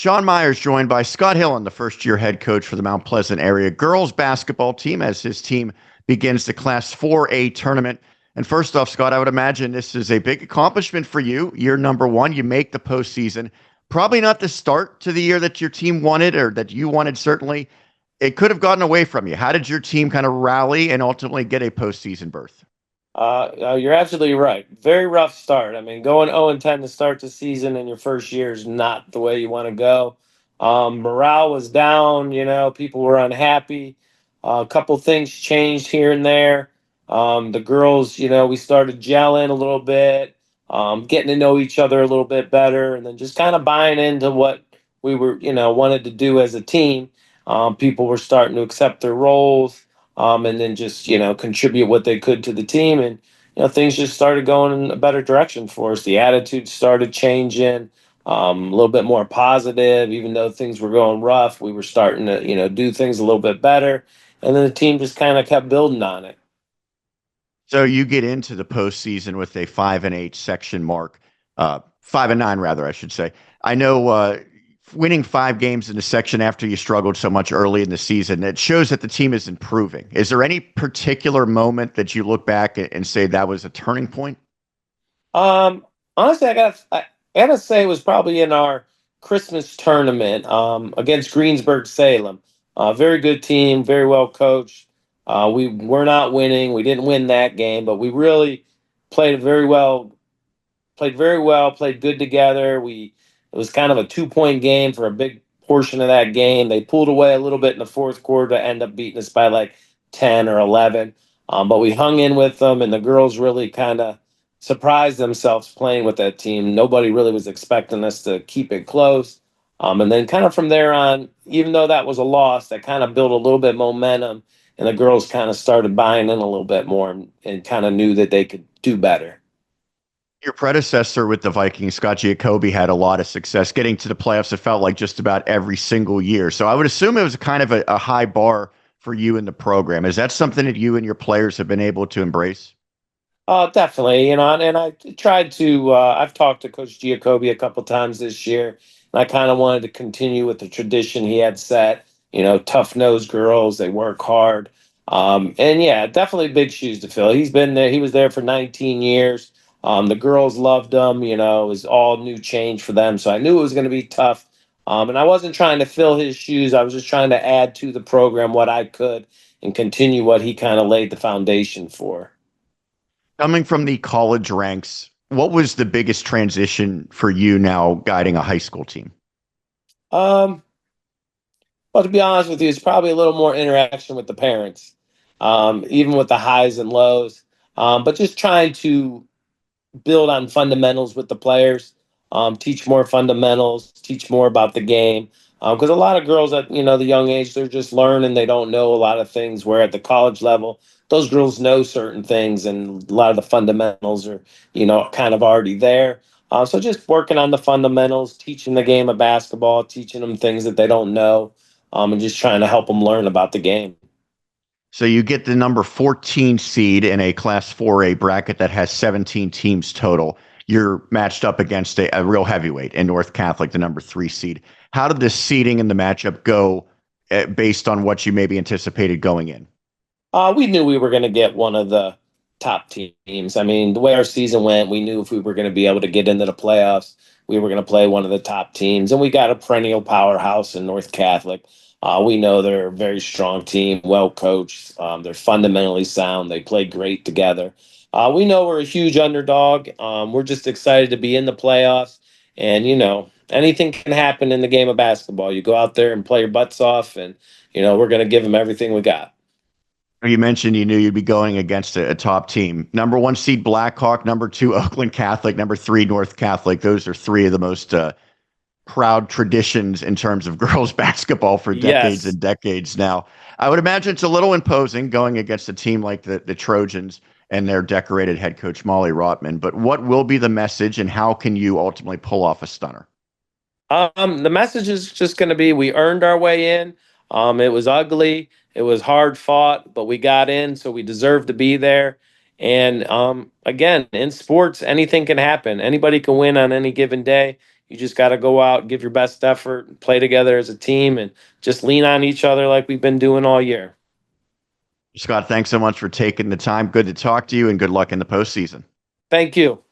Sean Meyers joined by Scott Hillen, the first-year head coach for the Mount Pleasant area girls basketball team, as his team begins the Class 4A tournament. And first off, Scott, I would imagine this is a big accomplishment for you. Year number one, you make the postseason. Probably not the start to the year that your team wanted or that you wanted, certainly. It could have gotten away from you. How did your team kind of rally and ultimately get a postseason berth? You're absolutely right. Very rough start. I mean, going 0-10 to start the season in your first year is not the way you want to go. Morale was down. People were unhappy. A couple things changed here and there. The girls, we started gelling a little bit, getting to know each other a little bit better, and then just kind of buying into what we were, wanted to do as a team. People were starting to accept their roles, and then just contribute what they could to the team, and things just started going in a better direction for us. The attitude started changing, a little bit more positive. Even though things were going rough, we were starting to do things a little bit better, and then the team just kind of kept building on it. So you get into the postseason with a 5-8 section mark, 5-9 rather, I should say. I know winning 5 games in the section after you struggled so much early in the season, it shows that the team is improving. Is there any particular moment that you look back and say that was a turning point? Honestly, I gotta say it was probably in our Christmas tournament against Greensburg Salem. Very good team, very well coached. We were not winning. We didn't win that game, but we really played very well. Played very well. Played good together. It was kind of a 2-point game for a big portion of that game. They pulled away a little bit in the fourth quarter to end up beating us by like 10 or 11. But we hung in with them, and the girls really kind of surprised themselves playing with that team. Nobody really was expecting us to keep it close. And then kind of from there on, even though that was a loss, that kind of built a little bit of momentum, and the girls kind of started buying in a little bit more and kind of knew that they could do better. Your predecessor with the Vikings, Scott Giacobbe, had a lot of success getting to the playoffs. It felt like just about every single year. So I would assume it was kind of a high bar for you in the program. Is that something that you and your players have been able to embrace? Definitely, and I tried to. I've talked to Coach Giacobbe a couple times this year, and I kind of wanted to continue with the tradition he had set. Tough nosed girls, they work hard, and yeah, definitely big shoes to fill. He's been there. He was there for 19 years. The girls loved him. It was all new change for them, so I knew it was going to be tough. And I wasn't trying to fill his shoes. I was just trying to add to the program what I could and continue what he kind of laid the foundation for. Coming from the college ranks, what was the biggest transition for you now guiding a high school team? Um, Well, to be honest with you, it's probably a little more interaction with the parents, even with the highs and lows. But just trying to build on fundamentals with the players, teach more fundamentals, teach more about the game. Because a lot of girls at the young age, they're just learning. They don't know a lot of things. Where at the college level, those girls know certain things, and a lot of the fundamentals are kind of already there. So just working on the fundamentals, teaching the game of basketball, teaching them things that they don't know, and just trying to help them learn about the game. So you get the number 14 seed in a Class 4A bracket that has 17 teams total. You're matched up against a real heavyweight in North Catholic, the number 3 seed. How did the seeding and the matchup go based on what you maybe anticipated going in? We knew we were going to get one of the top teams. I mean, the way our season went, we knew if we were going to be able to get into the playoffs, we were going to play one of the top teams. And we got a perennial powerhouse in North Catholic. We know they're a very strong team, well coached. They're fundamentally sound. They play great together. We know we're a huge underdog. We're just excited to be in the playoffs. And, anything can happen in the game of basketball. You go out there and play your butts off, and, we're going to give them everything we got. You mentioned you knew you'd be going against a top team. Number 1 seed Blackhawk, number 2 Oakland Catholic, number 3 North Catholic. Those are 3 of the most proud traditions in terms of girls basketball for decades Yes. and decades now. I would imagine it's a little imposing going against a team like the Trojans and their decorated head coach Molly Rotman. But what will be the message, and how can you ultimately pull off a stunner? The message is just going to be we earned our way in. It was ugly. It was hard fought, but we got in, so we deserve to be there. And again, in sports, anything can happen. Anybody can win on any given day. You just got to go out, give your best effort, play together as a team, and just lean on each other like we've been doing all year. Scott, thanks so much for taking the time. Good to talk to you, and good luck in the postseason. Thank you.